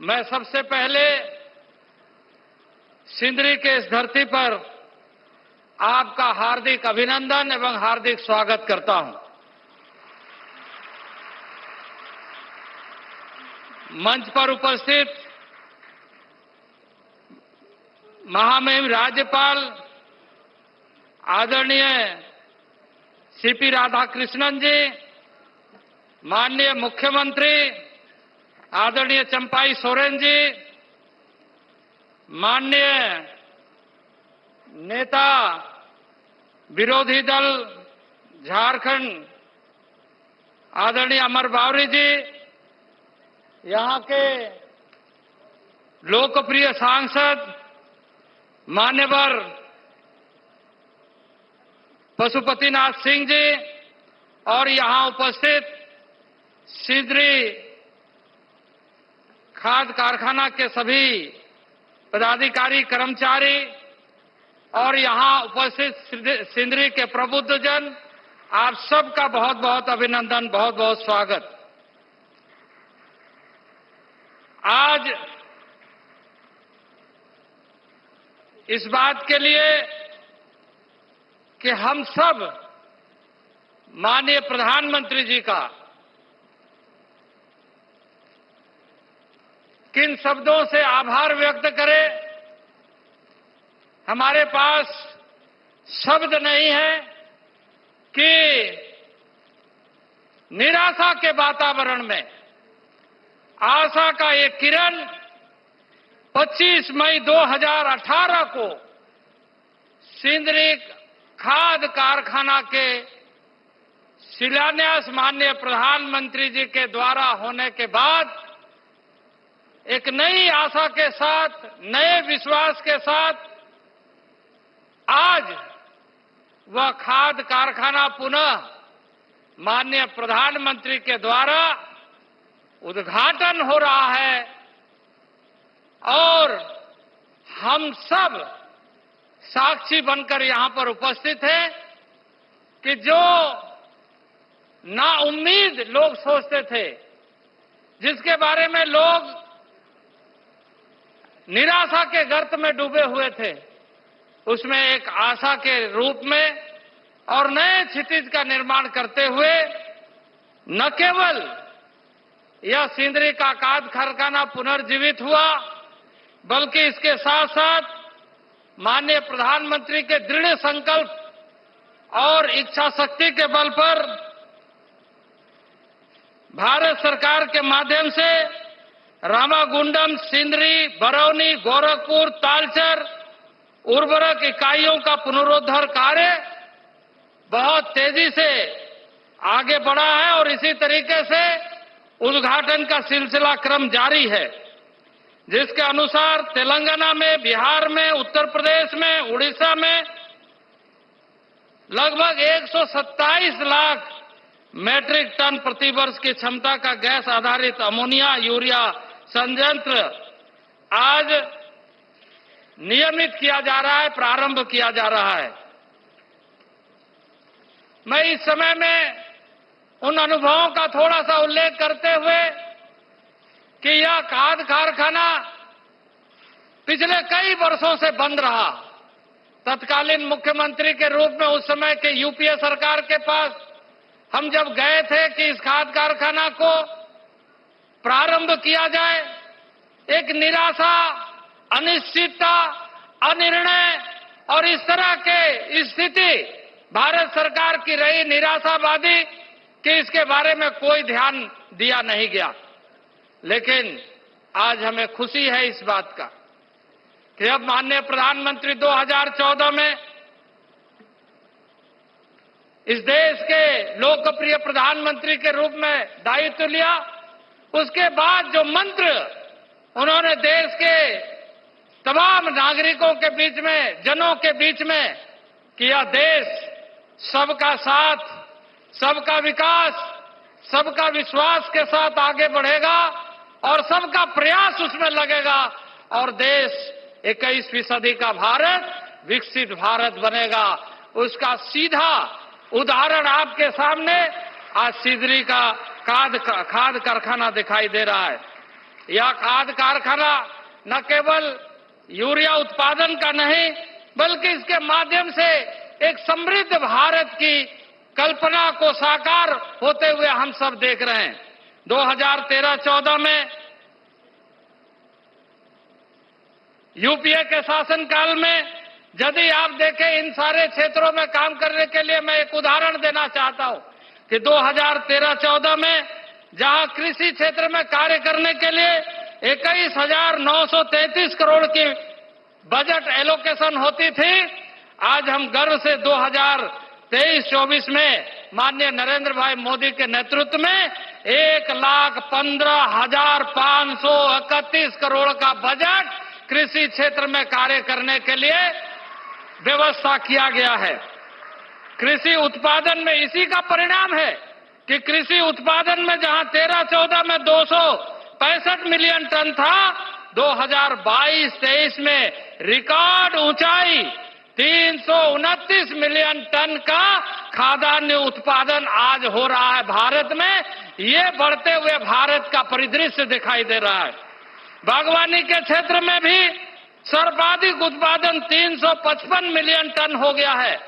मैं सबसे पहले सिंदरी के इस धरती पर आपका हार्दिक अभिनंदन एवं हार्दिक स्वागत करता हूं। मंच पर उपस्थित महामहिम राज्यपाल आदरणीय सीपी राधाकृष्णन जी, माननीय मुख्यमंत्री आदरणीय चंपाई सोरेन जी, माननीय नेता विरोधी दल झारखंड आदरणीय अमर बावरी जी, यहां के लोकप्रिय सांसद मान्यवर पशुपतिनाथ सिंह जी और यहां उपस्थित सिंदरी खाद कारखाना के सभी पदाधिकारी कर्मचारी और यहां उपस्थित सिंदरी के प्रबुद्धजन, आप सबका बहुत बहुत अभिनंदन, बहुत बहुत स्वागत। आज इस बात के लिए कि हम सब माननीय प्रधानमंत्री जी का किन शब्दों से आभार व्यक्त करें, हमारे पास शब्द नहीं है कि निराशा के वातावरण में आशा का एक किरण 25 मई 2018 को सिंदरी खाद कारखाना के शिलान्यास माननीय प्रधानमंत्री जी के द्वारा होने के बाद एक नई आशा के साथ, नए विश्वास के साथ आज वह खाद कारखाना पुनः माननीय प्रधानमंत्री के द्वारा उद्घाटन हो रहा है और हम सब साक्षी बनकर यहां पर उपस्थित हैं कि जो नाउम्मीद लोग सोचते थे, जिसके बारे में लोग निराशा के गर्त में डूबे हुए थे, उसमें एक आशा के रूप में और नए क्षितिज का निर्माण करते हुए न केवल यह सिंदरी का खाद कारखाना पुनर्जीवित हुआ, बल्कि इसके साथ साथ माननीय प्रधानमंत्री के दृढ़ संकल्प और इच्छा शक्ति के बल पर भारत सरकार के माध्यम से रामागुंडम, सिंदरी, बरौनी, गोरखपुर, तालचर उर्वरक इकाइयों का पुनरुद्धार कार्य बहुत तेजी से आगे बढ़ा है और इसी तरीके से उद्घाटन का सिलसिला क्रम जारी है, जिसके अनुसार तेलंगाना में, बिहार में, उत्तर प्रदेश में, उड़ीसा में लगभग 127 लाख मैट्रिक टन प्रति वर्ष की क्षमता का गैस आधारित अमोनिया यूरिया संयंत्र आज नियमित किया जा रहा है, प्रारंभ किया जा रहा है। मैं इस समय में उन अनुभवों का थोड़ा सा उल्लेख करते हुए कि यह खाद कारखाना पिछले कई वर्षों से बंद रहा। तत्कालीन मुख्यमंत्री के रूप में उस समय के यूपीए सरकार के पास हम जब गए थे कि इस खाद कारखाना को प्रारंभ किया जाए, एक निराशा, अनिश्चितता, अनिर्णय और इस तरह के स्थिति भारत सरकार की रही, निराशावादी, कि इसके बारे में कोई ध्यान दिया नहीं गया। लेकिन आज हमें खुशी है इस बात का कि अब माननीय प्रधानमंत्री 2014 में इस देश के लोकप्रिय प्रधानमंत्री के रूप में दायित्व लिया। उसके बाद जो मंत्र उन्होंने देश के तमाम नागरिकों के बीच में, जनों के बीच में कि यह देश सबका साथ, सबका विकास, सबका विश्वास के साथ आगे बढ़ेगा और सबका प्रयास उसमें लगेगा और देश 21वीं सदी का भारत विकसित भारत बनेगा, उसका सीधा उदाहरण आपके सामने आज सिंदरी का खाद कारखाना दिखाई दे रहा है। यह खाद कारखाना न केवल यूरिया उत्पादन का नहीं, बल्कि इसके माध्यम से एक समृद्ध भारत की कल्पना को साकार होते हुए हम सब देख रहे हैं। 2013-14 में यूपीए के शासनकाल में यदि आप देखें, इन सारे क्षेत्रों में काम करने के लिए मैं एक उदाहरण देना चाहता हूं कि 2013-14 में जहां कृषि क्षेत्र में कार्य करने के लिए 21,933 करोड़ की बजट एलोकेशन होती थी, आज हम गर्व से 2023-24 में माननीय नरेंद्र भाई मोदी के नेतृत्व में 1,15,531 करोड़ का बजट कृषि क्षेत्र में कार्य करने के लिए व्यवस्था किया गया है। कृषि उत्पादन में इसी का परिणाम है कि कृषि उत्पादन में जहां 13-14 में 265 मिलियन टन था, 2022-23 में रिकॉर्ड ऊंचाई 329 मिलियन टन का खाद्यान्न उत्पादन आज हो रहा है भारत में। ये बढ़ते हुए भारत का परिदृश्य दिखाई दे रहा है। बागवानी के क्षेत्र में भी सर्वाधिक उत्पादन 355 मिलियन टन हो गया है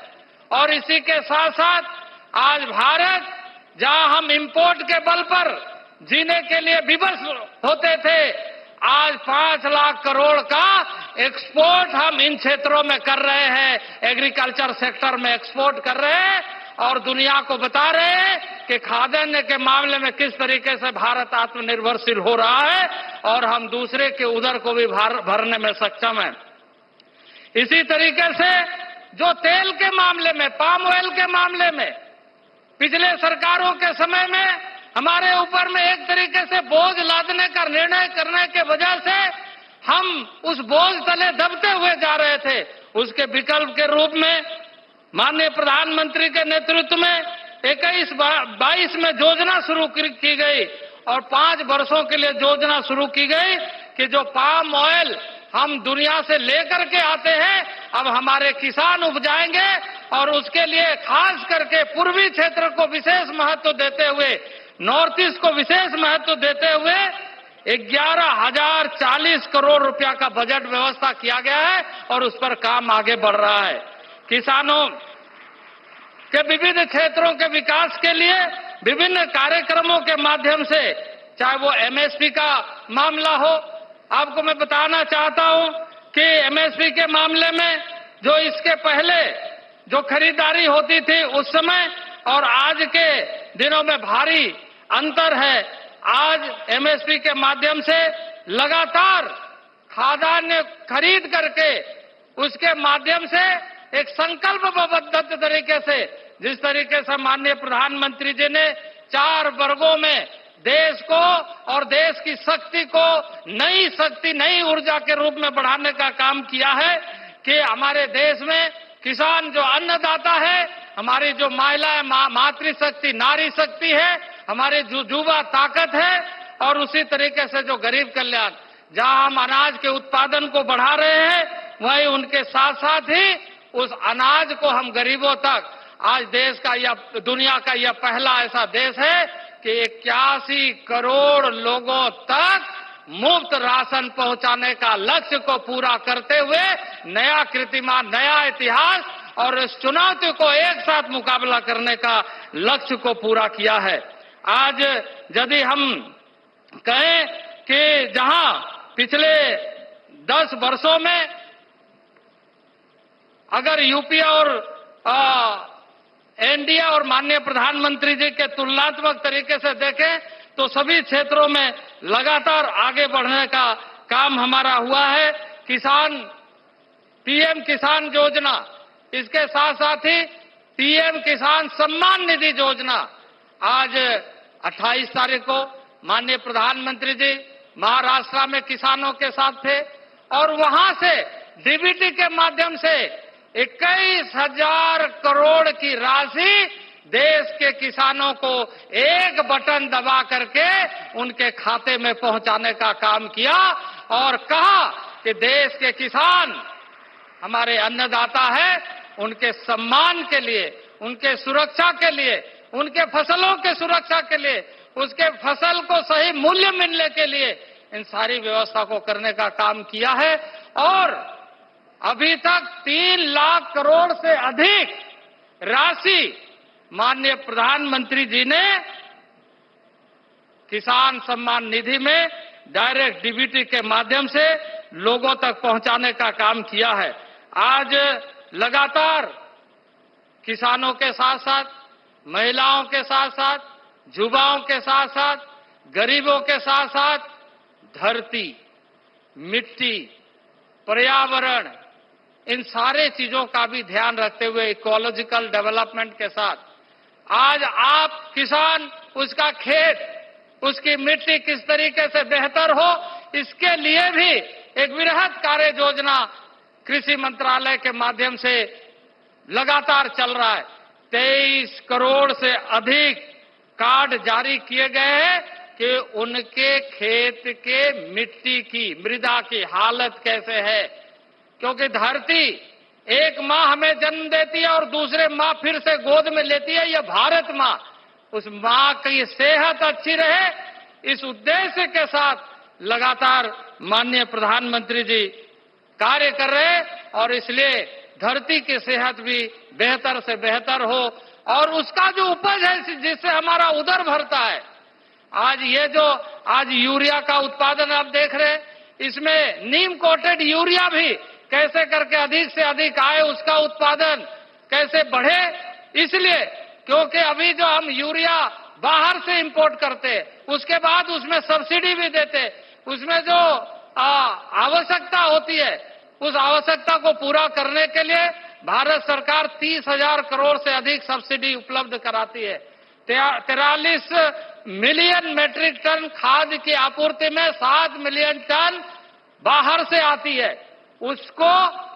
और इसी के साथ साथ आज भारत, जहां हम इंपोर्ट के बल पर जीने के लिए विवश होते थे, आज 5 लाख करोड़ का एक्सपोर्ट हम इन क्षेत्रों में कर रहे हैं, एग्रीकल्चर सेक्टर में एक्सपोर्ट कर रहे हैं और दुनिया को बता रहे हैं कि खाद्यान्न के मामले में किस तरीके से भारत आत्मनिर्भरशील हो रहा है और हम दूसरे के उदर को भी भरने में सक्षम हैं। इसी तरीके से जो तेल के मामले में, पाम ऑयल के मामले में पिछले सरकारों के समय में हमारे ऊपर में एक तरीके से बोझ लादने का निर्णय करने के वजह से हम उस बोझ तले दबते हुए जा रहे थे। उसके विकल्प के रूप में माननीय प्रधानमंत्री के नेतृत्व में 21-22 में योजना शुरू की गई और 5 वर्षों के लिए योजना शुरू की गई कि जो पाम ऑयल हम दुनिया से लेकर के आते हैं, अब हमारे किसान उपजाएंगे और उसके लिए खास करके पूर्वी क्षेत्र को विशेष महत्व देते हुए, नॉर्थ ईस्ट को विशेष महत्व देते हुए 11,040 करोड़ रुपया का बजट व्यवस्था किया गया है और उस पर काम आगे बढ़ रहा है। किसानों के विविध क्षेत्रों के विकास के लिए विभिन्न कार्यक्रमों के माध्यम से, चाहे वो एमएसपी का मामला हो, आपको मैं बताना चाहता हूं कि एमएसपी के मामले में जो इसके पहले जो खरीदारी होती थी उस समय और आज के दिनों में भारी अंतर है। आज एमएसपी के माध्यम से लगातार खाद्यान्न खरीद करके उसके माध्यम से एक संकल्पबद्ध तरीके से, जिस तरीके से माननीय प्रधानमंत्री जी ने 4 वर्गों में देश को और देश की शक्ति को नई शक्ति, नई ऊर्जा के रूप में बढ़ाने का काम किया है कि हमारे देश में किसान जो अन्नदाता है, हमारी जो महिला मातृशक्ति, नारी शक्ति है, हमारी जो युवा ताकत है और उसी तरीके से जो गरीब कल्याण, जहां हम अनाज के उत्पादन को बढ़ा रहे हैं, वहीं उनके साथ साथ ही उस अनाज को हम गरीबों तक, आज देश का या दुनिया का यह पहला ऐसा देश है कि 81 करोड़ लोगों तक मुफ्त राशन पहुंचाने का लक्ष्य को पूरा करते हुए नया कीर्तिमान, नया इतिहास और इस चुनौती को एक साथ मुकाबला करने का लक्ष्य को पूरा किया है। आज यदि हम कहें कि जहां पिछले 10 वर्षों में अगर यूपी और एनडीए और माननीय प्रधानमंत्री जी के तुलनात्मक तरीके से देखें तो सभी क्षेत्रों में लगातार आगे बढ़ने का काम हमारा हुआ है। किसान, पीएम किसान योजना, इसके साथ साथ ही पीएम किसान सम्मान निधि योजना, आज 28 तारीख को माननीय प्रधानमंत्री जी महाराष्ट्र में किसानों के साथ थे और वहां से डीबीटी के माध्यम से 21,000 करोड़ की राशि देश के किसानों को एक बटन दबा करके उनके खाते में पहुंचाने का काम किया और कहा कि देश के किसान हमारे अन्नदाता है, उनके सम्मान के लिए, उनके सुरक्षा के लिए, उनके फसलों के सुरक्षा के लिए, उसके फसल को सही मूल्य मिलने के लिए इन सारी व्यवस्था को करने का काम किया है और अभी तक 3 लाख करोड़ से अधिक राशि माननीय प्रधानमंत्री जी ने किसान सम्मान निधि में डायरेक्ट डीबीटी के माध्यम से लोगों तक पहुंचाने का काम किया है। आज लगातार किसानों के साथ साथ, महिलाओं के साथ साथ, युवाओं के साथ साथ, गरीबों के साथ साथ धरती, मिट्टी, पर्यावरण, इन सारे चीजों का भी ध्यान रखते हुए इकोलॉजिकल डेवलपमेंट के साथ आज आप किसान, उसका खेत, उसकी मिट्टी किस तरीके से बेहतर हो, इसके लिए भी एक वृहद कार्य योजना कृषि मंत्रालय के माध्यम से लगातार चल रहा है। 23 करोड़ से अधिक कार्ड जारी किए गए हैं कि उनके खेत के मिट्टी की, मृदा की हालत कैसे है, क्योंकि धरती एक माँ हमें जन्म देती है और दूसरे माँ फिर से गोद में लेती है, यह भारत माँ, उस माँ की सेहत अच्छी रहे, इस उद्देश्य के साथ लगातार माननीय प्रधानमंत्री जी कार्य कर रहे हैं और इसलिए धरती की सेहत भी बेहतर से बेहतर हो और उसका जो उपज है जिससे हमारा उदर भरता है। आज ये जो आज यूरिया का उत्पादन आप देख रहे हैं, इसमें नीम कोटेड यूरिया भी कैसे करके अधिक से अधिक आए, उसका उत्पादन कैसे बढ़े, इसलिए क्योंकि अभी जो हम यूरिया बाहर से इंपोर्ट करते, उसके बाद उसमें सब्सिडी भी देते, उसमें जो आवश्यकता होती है उस आवश्यकता को पूरा करने के लिए भारत सरकार 30,000 करोड़ से अधिक सब्सिडी उपलब्ध कराती है। 43 मिलियन मेट्रिक टन खाद की आपूर्ति में 7 मिलियन टन बाहर से आती है, उसको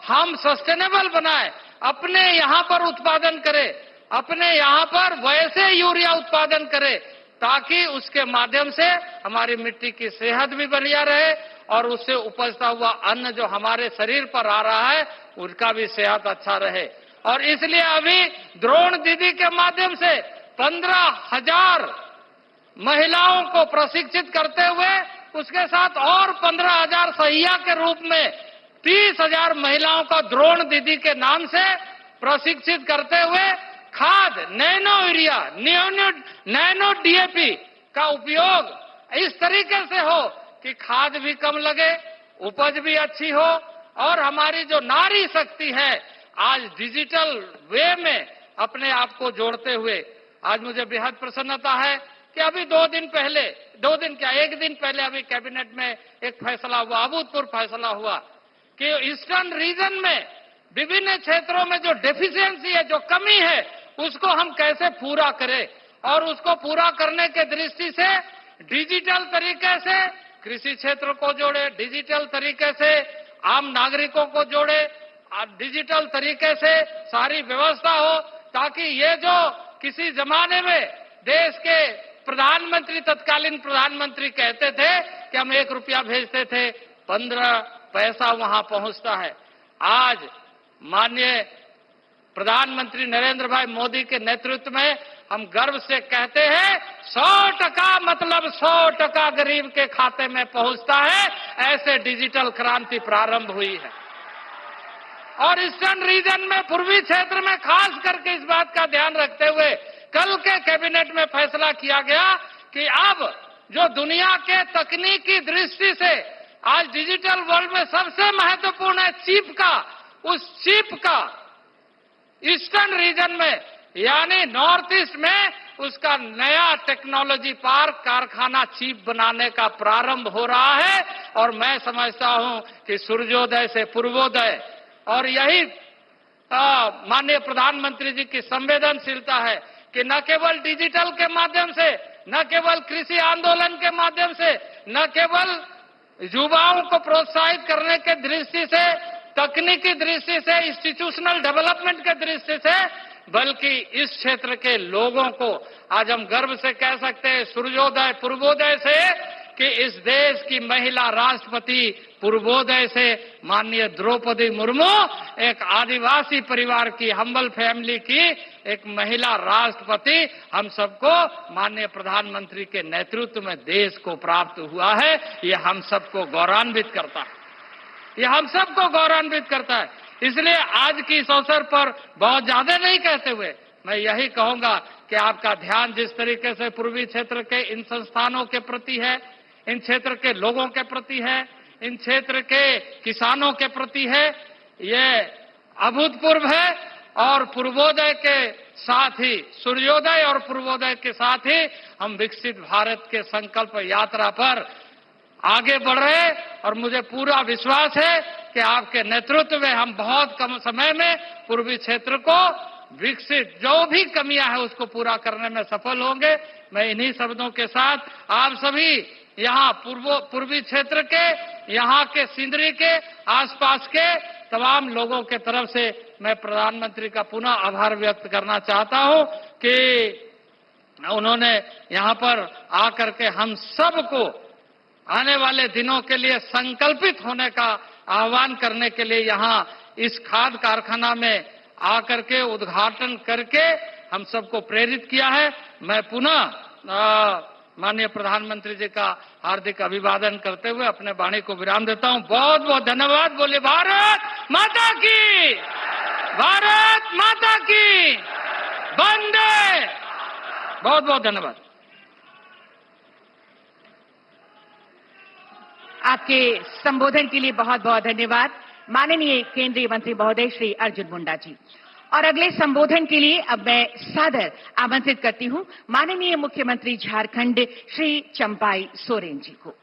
हम सस्टेनेबल बनाएं, अपने यहां पर उत्पादन करें, अपने यहां पर वैसे यूरिया उत्पादन करें ताकि उसके माध्यम से हमारी मिट्टी की सेहत भी बढ़िया रहे और उससे उपजता हुआ अन्न जो हमारे शरीर पर आ रहा है उसका भी सेहत अच्छा रहे। और इसलिए अभी द्रोण दीदी के माध्यम से 15,000 महिलाओं को प्रशिक्षित करते हुए उसके साथ और 15,000 सहिया के रूप में 30,000 महिलाओं का द्रोण दीदी के नाम से प्रशिक्षित करते हुए खाद, नैनो यूरिया, नैनो डीएपी का उपयोग इस तरीके से हो कि खाद भी कम लगे, उपज भी अच्छी हो और हमारी जो नारी शक्ति है आज डिजिटल वे में अपने आप को जोड़ते हुए आज मुझे बेहद प्रसन्नता है कि अभी 1 दिन पहले अभी कैबिनेट में एक फैसला हुआ, अभूतपूर्व फैसला हुआ कि ईस्टर्न रीजन में विभिन्न क्षेत्रों में जो डेफिशिएंसी है, जो कमी है, उसको हम कैसे पूरा करें और उसको पूरा करने के दृष्टि से डिजिटल तरीके से कृषि क्षेत्र को जोड़े, डिजिटल तरीके से आम नागरिकों को जोड़े, डिजिटल तरीके से सारी व्यवस्था हो ताकि ये जो किसी जमाने में देश के प्रधानमंत्री, तत्कालीन प्रधानमंत्री कहते थे कि हम 1 रुपया भेजते थे, 15 पैसा वहां पहुंचता है। आज माननीय प्रधानमंत्री नरेंद्र भाई मोदी के नेतृत्व में हम गर्व से कहते हैं 100% मतलब 100% गरीब के खाते में पहुंचता है, ऐसे डिजिटल क्रांति प्रारंभ हुई है। और ईस्टर्न रीजन में, पूर्वी क्षेत्र में खास करके इस बात का ध्यान रखते हुए कल के कैबिनेट में फैसला किया गया कि अब जो दुनिया के तकनीकी दृष्टि से आज डिजिटल वर्ल्ड में सबसे महत्वपूर्ण है चिप का, उस चिप का ईस्टर्न रीजन में यानी नॉर्थ ईस्ट में उसका नया टेक्नोलॉजी पार्क, कारखाना चिप बनाने का प्रारंभ हो रहा है। और मैं समझता हूं कि सूर्योदय से पूर्वोदय और यही माननीय प्रधानमंत्री जी की संवेदनशीलता है कि न केवल डिजिटल के माध्यम से, न केवल कृषि आंदोलन के माध्यम से, न केवल युवाओं को प्रोत्साहित करने के दृष्टि से, तकनीकी दृष्टि से, इंस्टीट्यूशनल डेवलपमेंट के दृष्टि से, बल्कि इस क्षेत्र के लोगों को आज हम गर्व से कह सकते हैं सूर्योदय पूर्वोदय से कि इस देश की महिला राष्ट्रपति पूर्वोदय से माननीय द्रौपदी मुर्मू एक आदिवासी परिवार की, हम्बल फैमिली की एक महिला राष्ट्रपति हम सबको माननीय प्रधानमंत्री के नेतृत्व में देश को प्राप्त हुआ है। ये हम सबको गौरवान्वित करता है, ये हम सबको गौरवान्वित करता है। इसलिए आज की इस अवसर पर बहुत ज्यादा नहीं कहते हुए मैं यही कहूंगा कि आपका ध्यान जिस तरीके से पूर्वी क्षेत्र के इन संस्थानों के प्रति है, इन क्षेत्र के लोगों के प्रति है, इन क्षेत्र के किसानों के प्रति है, ये अभूतपूर्व है। और पूर्वोदय के साथ ही, सूर्योदय और पूर्वोदय के साथ ही हम विकसित भारत के संकल्प यात्रा पर आगे बढ़ रहे और मुझे पूरा विश्वास है कि आपके नेतृत्व में हम बहुत कम समय में पूर्वी क्षेत्र को विकसित, जो भी कमियां हैं उसको पूरा करने में सफल होंगे। मैं इन्हीं शब्दों के साथ आप सभी यहाँ पूर्वी क्षेत्र के, यहाँ के सिंदरी के आसपास के तमाम लोगों के तरफ से मैं प्रधानमंत्री का पुनः आभार व्यक्त करना चाहता हूं कि उन्होंने यहाँ पर आकर के हम सबको आने वाले दिनों के लिए संकल्पित होने का आह्वान करने के लिए यहाँ इस खाद कारखाना में आकर के उद्घाटन करके हम सबको प्रेरित किया है। मैं पुनः माननीय प्रधानमंत्री जी का हार्दिक अभिवादन करते हुए अपने वाणी को विराम देता हूं। बहुत बहुत धन्यवाद। बोले भारत माता की, भारत माता की, वंदे। बहुत बहुत धन्यवाद। आपके संबोधन के लिए बहुत बहुत धन्यवाद माननीय केंद्रीय मंत्री महोदय श्री अर्जुन मुंडा जी। और अगले संबोधन के लिए अब मैं सादर आमंत्रित करती हूं माननीय मुख्यमंत्री झारखंड श्री चंपाई सोरेन जी को।